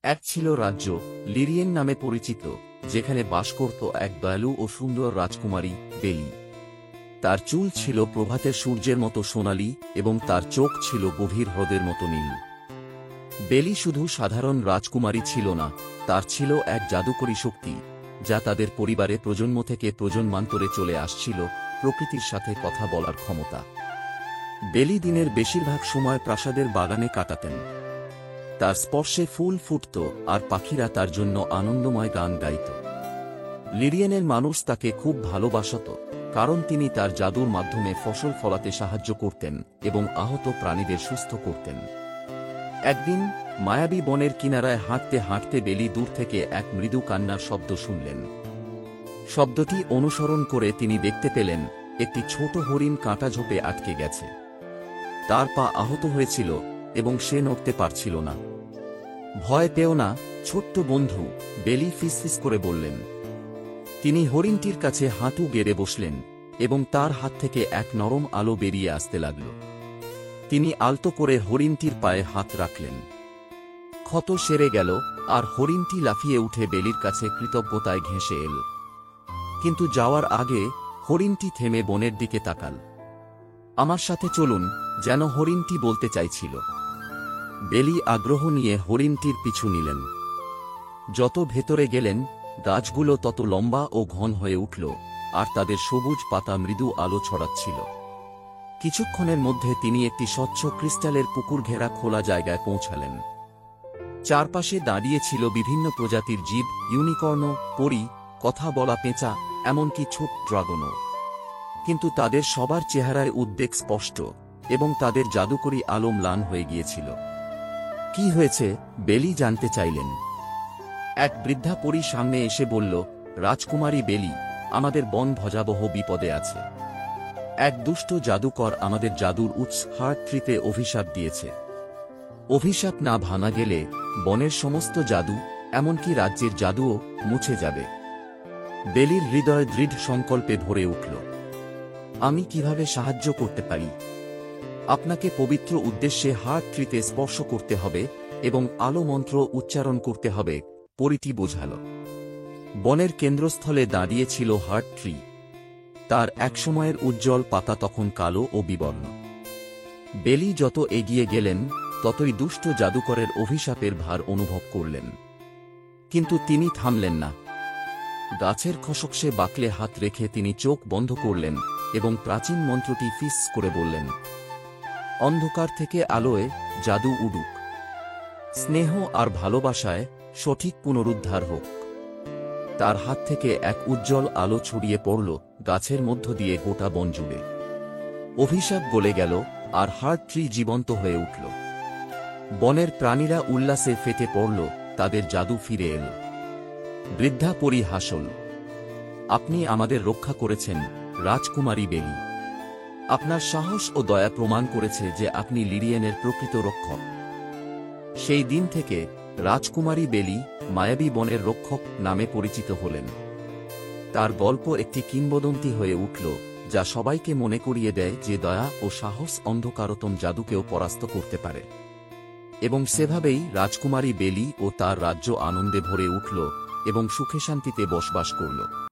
এক ছিল রাজ্য, লিরিয়েন নামে পরিচিত, যেখানে বাস করত এক দয়ালু ও সুন্দর রাজকুমারী, বেলি। তার চুল ছিল প্রভাতের সূর্যের মতো সোনালি এবং তার চোখ ছিল গভীর হ্রদের মতো নীল। বেলি শুধু সাধারণ রাজকুমারী ছিল না, তার ছিল এক জাদুকরী শক্তি, যা তাদের পরিবারে প্রজন্ম থেকে প্রজন্মান্তরে চলে আসছিল, প্রকৃতির সাথে কথা বলার ক্ষমতা। বেলি দিনের বেশিরভাগ সময় প্রাসাদের বাগানে কাটাতেন। তার স্পর্শে ফুল ফুটত আর পাখিরা তার জন্য আনন্দময় গান গাইত। লিরিয়েনের মানুষ তাকে খুব ভালোবাসত, কারণ তিনি তার জাদুর মাধ্যমে ফসল ফলাতে সাহায্য করতেন এবং আহত প্রাণীদের সুস্থ করতেন। একদিন মায়াবী বনের কিনারায় হাঁটতে হাঁটতে বেলি দূর থেকে এক মৃদু কান্নার শব্দ শুনলেন। শব্দটি অনুসরণ করে তিনি দেখতে পেলেন একটি ছোট হরিণ কাঁটা ঝোপে আটকে গেছে। তার পা আহত হয়েছিল এবং সে নড়তে পারছিল না। ভয় পেও না, ছোট্ট বন্ধু, বেলি ফিসফিস করে বললেন। তিনি হরিণটির কাছে হাঁটু গেড়ে বসলেন এবং তার হাত থেকে এক নরম আলো বেরিয়ে আসতে লাগল। তিনি আলতো করে হরিণটির পায়ে হাত রাখলেন। ক্ষত সেরে গেল আর হরিণটি লাফিয়ে উঠে বেলির কাছে কৃতজ্ঞতায় ঘেঁষে এল। কিন্তু যাওয়ার আগে হরিণটি থেমে বনের দিকে তাকাল। আমার সাথে চলুন, যেন হরিণটি বলতে চাইছিল। বেলি আগ্রহ নিয়ে হরিণটির পিছু নিলেন। যত ভেতরে গেলেন, গাছগুলো তত লম্বা ও ঘন হয়ে উঠল, আর তাদের সবুজ পাতা মৃদু আলো ছড়াচ্ছিল। কিছুক্ষণের মধ্যে তিনি একটি স্বচ্ছ ক্রিস্টালের পুকুর ঘেরা খোলা জায়গায় পৌঁছালেন। চারপাশে দাঁড়িয়ে ছিল বিভিন্ন প্রজাতির জীব, ইউনিকর্ন, পরী, কথা বলা পেঁচা, এমনকি ছোট ড্রাগনও। কিন্তু তাদের সবার চেহারায় উদ্বেগ স্পষ্ট, এবং তাদের জাদুকরী আলো ম্লান হয়ে গিয়েছিল। কি হয়েছে? বেলি জানতে চাইলেন। এক বৃদ্ধা পরী সামনে এসে বলল, রাজকুমারী বেলি, আমাদের বন ভয়াবহ বিপদে আছে। এক দুষ্ট জাদুকর আমাদের জাদুর উৎস হার্ট ট্রিতে অভিশাপ দিয়েছে। অভিশাপ না ভাঙা গেলে বনের সমস্ত জাদু, এমনকি রাজ্যের জাদুও মুছে যাবে। বেলির হৃদয় দৃঢ় সংকল্পে ভরে উঠল। আমি কিভাবে সাহায্য করতে পারি? আপনাকে পবিত্র উদ্দেশ্যে হার্ট ট্রিতে স্পর্শ করতে হবে এবং আলো মন্ত্র উচ্চারণ করতে হবে, পরীটি বোঝাল। বনের কেন্দ্রস্থলে দাঁড়িয়ে ছিল হার্ট ট্রি। তার একসময়ের উজ্জ্বল পাতা তখন কালো ও বিবর্ণ। বেলি যত এগিয়ে গেলেন, ততই দুষ্ট জাদুকরের অভিশাপের ভার অনুভব করলেন। কিন্তু তিনি থামলেন না। গাছের খসকসে বাকলে হাত রেখে তিনি চোখ বন্ধ করলেন এবং প্রাচীন মন্ত্রটি ফিস করে বললেন, অন্ধকার থেকে আলোয় জাদু উডুক। স্নেহ আর ভালোবাসায় সঠিক পুনরুদ্ধার হোক। তার হাত থেকে এক উজ্জ্বল আলো ছড়িয়ে পড়ল গাছের মধ্য দিয়ে গোটা বন জুড়ে। অভিশাপ গলে গেল আর হার্ট ট্রি জীবন্ত হয়ে উঠল। বনের প্রাণীরা উল্লাসে ফেটে পড়ল, তাদের জাদু ফিরে এল। বৃদ্ধা পরী হাসল। আপনি আমাদের রক্ষা করেছেন, রাজকুমারী বেলি। আপনার সাহস ও দয়া প্রমাণ করেছে যে আপনি লিরিয়েনের প্রকৃত রক্ষক। সেই দিন থেকে রাজকুমারী বেলি মায়াবী বনের রক্ষক নামে পরিচিত হলেন। তার গল্প একটি কিংবদন্তি হয়ে উঠল, যা সবাইকে মনে করিয়ে দেয় যে দয়া ও সাহস অন্ধকারতম জাদুকেও পরাস্ত করতে পারে। এবং সেভাবেই রাজকুমারী বেলি ও তার রাজ্য আনন্দে ভরে উঠল এবং সুখে শান্তিতে বসবাস করল।